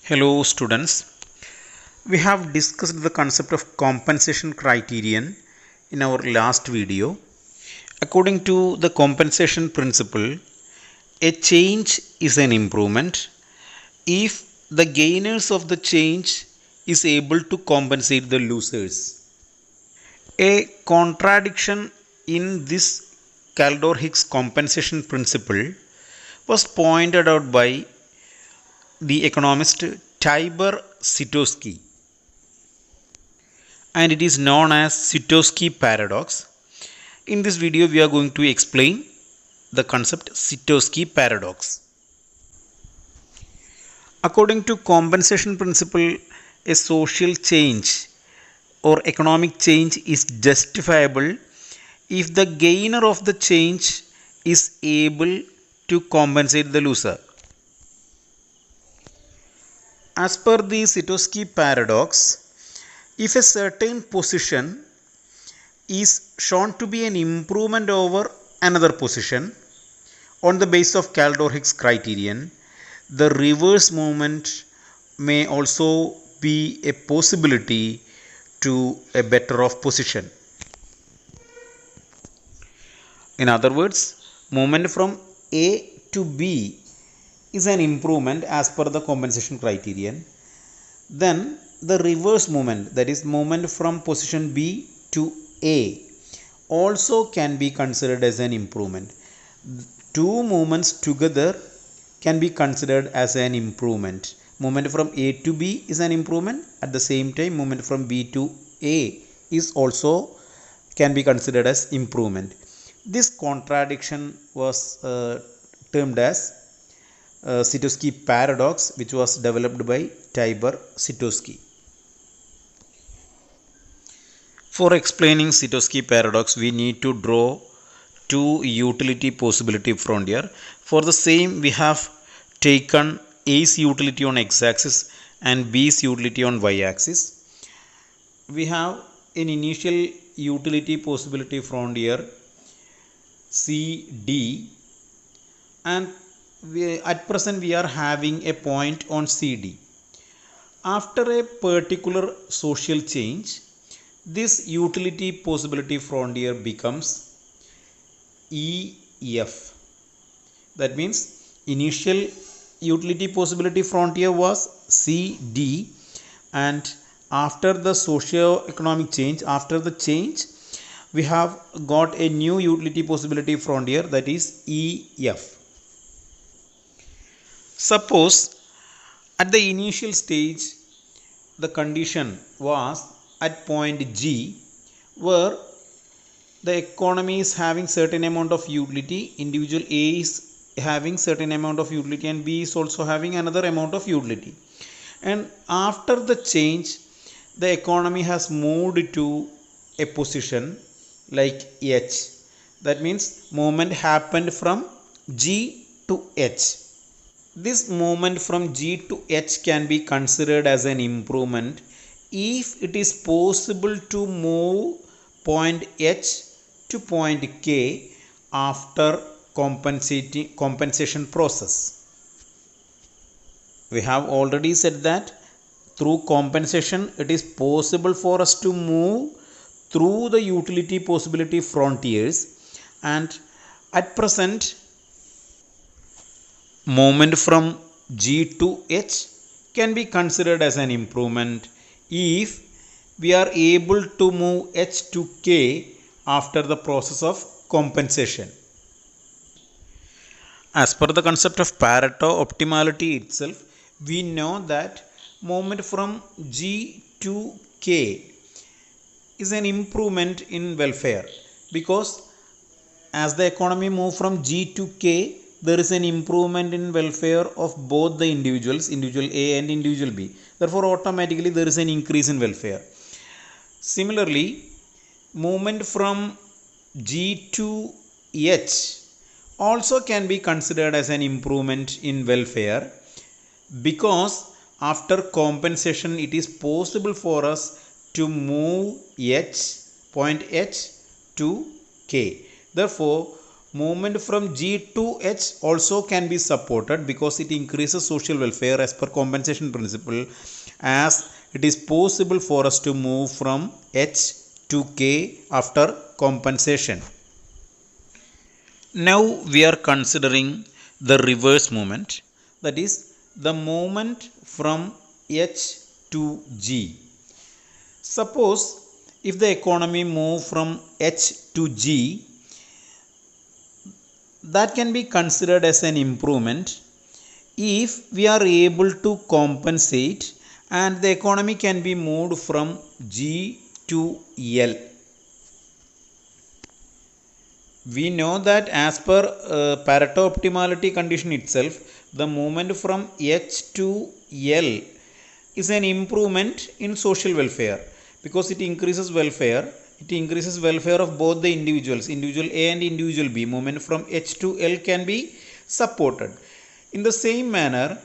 Hello students, we have discussed the concept of compensation criterion in our last video. According to the compensation principle, a change is an improvement if the gainers of the change is able to compensate the losers. A contradiction in this Kaldor-Hicks compensation principle was pointed out by the economist Tibor Sitorsky, and it is known as Sitorsky paradox. In this video, we are going to explain the concept Sitorsky paradox. According to compensation principle, a social change or economic change is justifiable if the gainer of the change is able to compensate the loser. As per the Sitorsky paradox, if a certain position is shown to be an improvement over another position on the basis of Kaldor-Hicks criterion, the reverse movement may also be a possibility to a better off position. In other words, movement from A to B is an improvement as per the compensation criterion. Then the reverse movement, that is movement from position B to A, also can be considered as an improvement. Two movements together can be considered as an improvement. Movement from A to B is an improvement. At the same time, movement from B to A is also can be considered as improvement. This contradiction was termed as Sitorsky paradox, which was developed by Tibor Sitorsky. For explaining Sitorsky paradox, we need to draw two utility possibility from here. For the same, we have taken A's utility on x-axis and B's utility on y-axis. We have an initial utility possibility from here, CD, and at present we are having a point on CD. After a particular social change, this utility possibility frontier becomes EF. That means initial utility possibility frontier was CD, and after the socio-economic change, after the change, we have got a new utility possibility frontier, that is EF. Suppose at the initial stage the condition was at point G, where the economy is having certain amount of utility, individual A is having certain amount of utility and B is also having another amount of utility, and after the change the economy has moved to a position like H. That means movement happened from G to H. This movement from G to H can be considered as an improvement if it is possible to move point H to point K after compensation process. We have already said that through compensation it is possible for us to move through the utility possibility frontiers, and at present movement from G to H can be considered as an improvement if we are able to move H to K after the process of compensation. As per the concept of Pareto optimality itself, we know that movement from G to K is an improvement in welfare, because as the economy moves from G to K, there is an improvement in welfare of both the individuals, individual A and individual B. Therefore, automatically there is an increase in welfare. Similarly, movement from G to H also can be considered as an improvement in welfare, because after compensation it is possible for us to move point H to K. Therefore, movement from G to H also can be supported because it increases social welfare as per compensation principle, as it is possible for us to move from H to K after compensation. Now we are considering the reverse movement, that is the movement from H to G. Suppose if the economy move from H to G, that can be considered as an improvement if we are able to compensate and the economy can be moved from G to L. We know that as per Pareto optimality condition itself, the movement from H to L is an improvement in social welfare because it increases welfare. It increases welfare of both the individuals, individual A and individual B. Movement from H to L can be supported. In the same manner,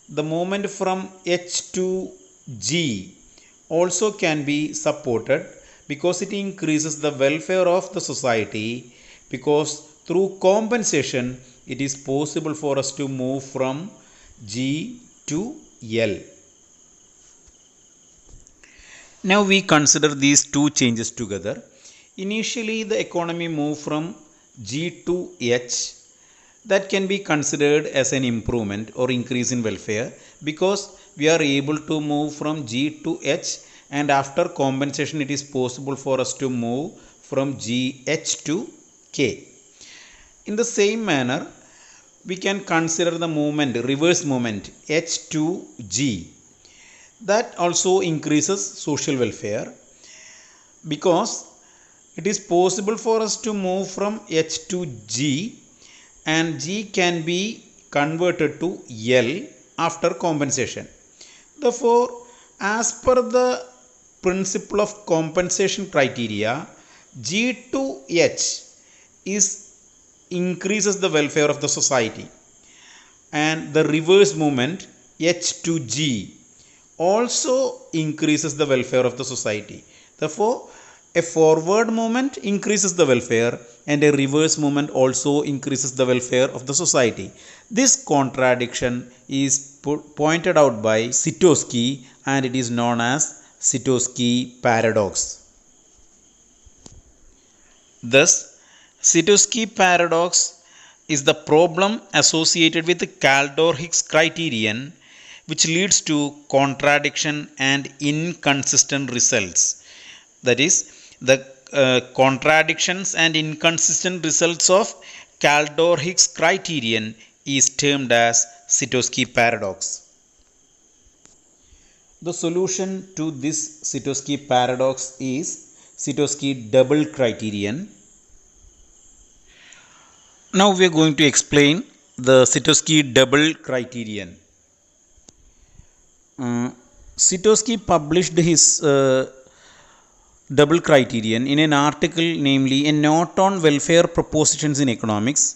the movement from H to G also can be supported because it increases the welfare of the society, because through compensation it is possible for us to move from G to L. Now we consider these two changes together. Initially the economy moved from G to H. That can be considered as an improvement or increase in welfare because we are able to move from G to H, and after compensation it is possible for us to move from GH to K. In the same manner, we can consider the movement, reverse movement, H to G. That also increases social welfare because it is possible for us to move from H to G, and G can be converted to L after compensation. Therefore, as per the principle of compensation criteria, G to H increases the welfare of the society, and the reverse movement H to G also increases the welfare of the society. Therefore, a forward movement increases the welfare and a reverse movement also increases the welfare of the society. This contradiction is pointed out by Sitorsky, and it is known as Sitorsky paradox. Thus, Sitorsky paradox is the problem associated with the Kaldor-Hicks criterion, which leads to contradiction and inconsistent results. That is, the contradictions and inconsistent results of Kaldor-Hicks criterion is termed as Sitorsky paradox. The solution to this Sitorsky paradox is Sitorsky double criterion. Now we are going to explain the Sitorsky double criterion. Sitorsky published his double criterion in an article, namely a note on welfare propositions in economics,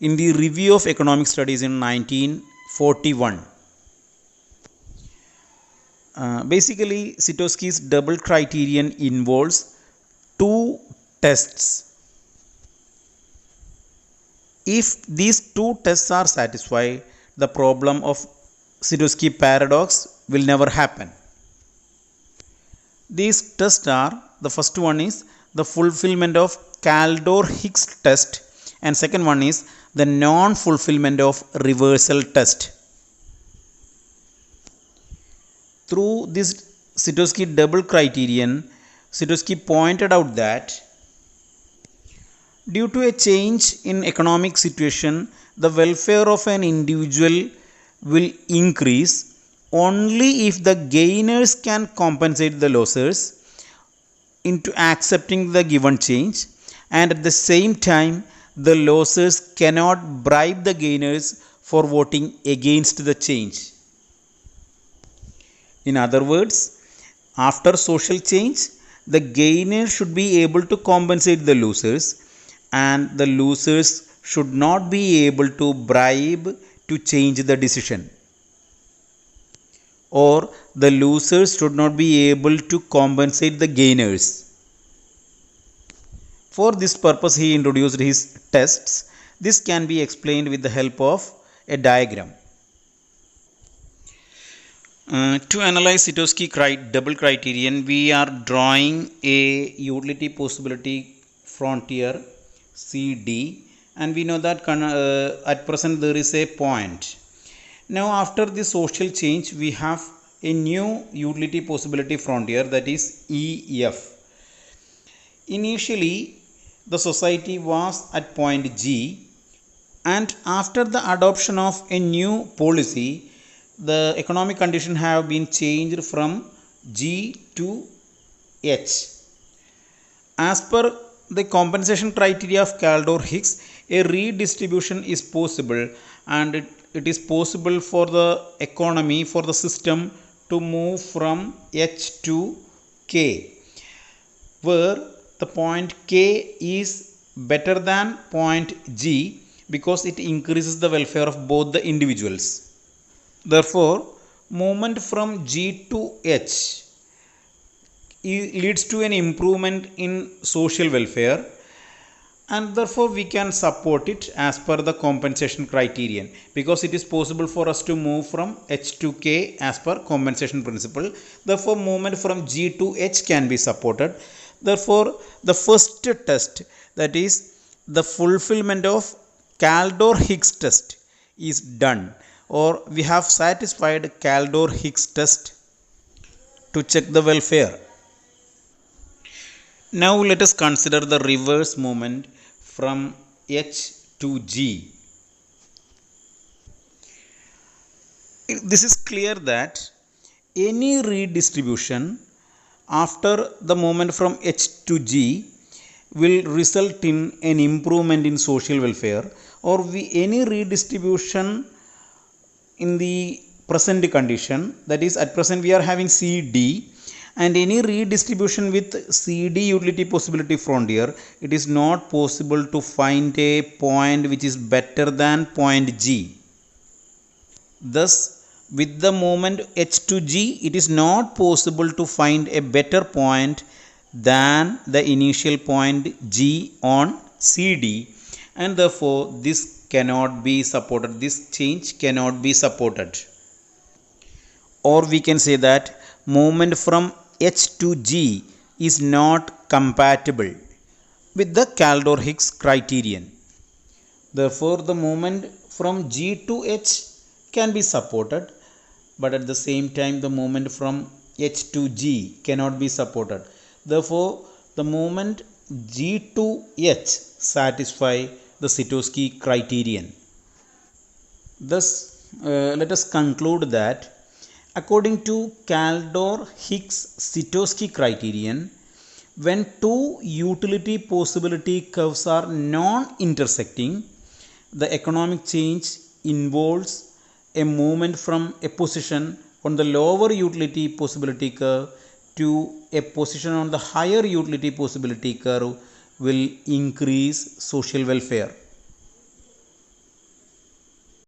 in the Review of Economic Studies in 1941. Basically, Sitorsky's double criterion involves two tests. If these two tests are satisfied, the problem of Sitorsky paradox will never happen. These tests are, the first one is the fulfillment of Kaldor-Hicks test, and second one is the non-fulfillment of reversal test. Through this Sitorsky double criterion, Sitorsky pointed out that due to a change in economic situation, the welfare of an individual will increase only if the gainers can compensate the losers into accepting the given change, and at the same time the losers cannot bribe the gainers for voting against the change. In other words, after social change, the gainers should be able to compensate the losers, and the losers should not be able to bribe to change the decision, or the losers should not be able to compensate the gainers. For this purpose, he introduced his tests. This can be explained with the help of a diagram. To analyze Sitowski double criterion, we are drawing a utility possibility frontier CD, and we know that at present there is a point. Now after the social change, we have a new utility possibility frontier, that is EF. Initially the society was at point G, and after the adoption of a new policy, the economic condition have been changed from G to H. As per the compensation criteria of Kaldor-Hicks, a redistribution is possible, and it is possible for the economy, for the system, to move from H to K, where the point K is better than point G because it increases the welfare of both the individuals. Therefore, movement from G to H leads to an improvement in social welfare, and therefore we can support it as per the compensation criterion, because it is possible for us to move from H to K as per compensation principle. Therefore, movement from G to H can be supported. Therefore, the first test, that is the fulfillment of Kaldor-Hicks test, is done, or we have satisfied Kaldor-Hicks test to check the welfare. Now let us consider the reverse movement from H to G. This is clear that any redistribution after the movement from H to G will result in an improvement in social welfare, or any redistribution in the present condition, that is at present we are having CD, and any redistribution with CD utility possibility frontier, it is not possible to find a point which is better than point G. Thus, with the moment H to G, it is not possible to find a better point than the initial point G on CD, and therefore this cannot be supported, this change cannot be supported. Or we can say that movement from H to G is not compatible with the Kaldor-Hicks criterion. Therefore, the movement from G to H can be supported, but at the same time the movement from H to G cannot be supported. Therefore, the movement G to H satisfy the Sitowski criterion. Thus, let us conclude that according to Kaldor-Hicks-Sitowski criterion, when two utility possibility curves are non-intersecting, the economic change involves a movement from a position on the lower utility possibility curve to a position on the higher utility possibility curve will increase social welfare.